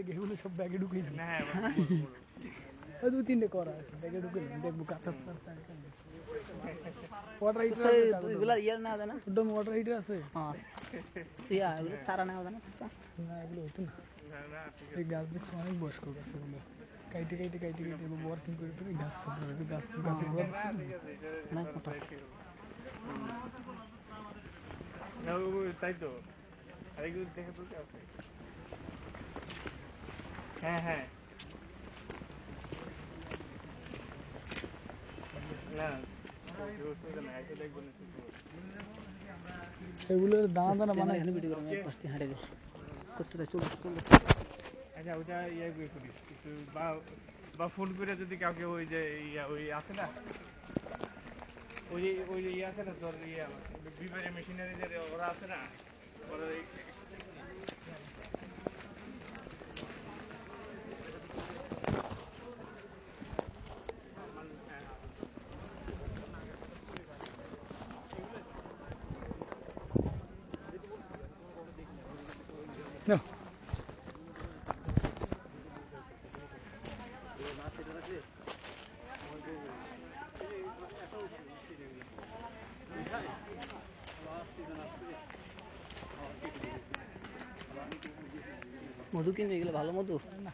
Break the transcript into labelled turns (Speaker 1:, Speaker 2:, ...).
Speaker 1: এগুলো সব ব্যাগে ঢুকেছি
Speaker 2: না
Speaker 1: দু তিনটে করা আছে ব্যাগে ঢুকে দেখবো কাঁচা ওয়াটার হিটার
Speaker 3: এগুলা ইয়ার না না
Speaker 1: ওটা ওয়াটার হিটার আছে
Speaker 3: হ্যাঁ ইয়া এগুলো সারা না না
Speaker 1: না এগুলো হতো না এই গাছ দেখছো অনেক বয়স্ক গাছ এগুলো কাইটে ওয়ার্কিং করে গাছ গাছের গোড়া
Speaker 2: তাই তো আরেকগুলো দেখে তো আছে হ্যাঁ না
Speaker 1: এগুলোর দানা দানা মানে
Speaker 3: ভিডিও করে আমি পাশে হাঁটে গেছি করতে চল
Speaker 2: আচ্ছা ওটা ইয়ে করে করিস কিছু বা ফোন করে যদি কাউকে ওই যে ওই আছে না ওই যে ইয়ে আছে না তোর ইয়ে বিবারের মেশিনারি যে ওরা আছে না ওরা
Speaker 1: No.
Speaker 3: মধু কিনবে গেলে ভালো মধু না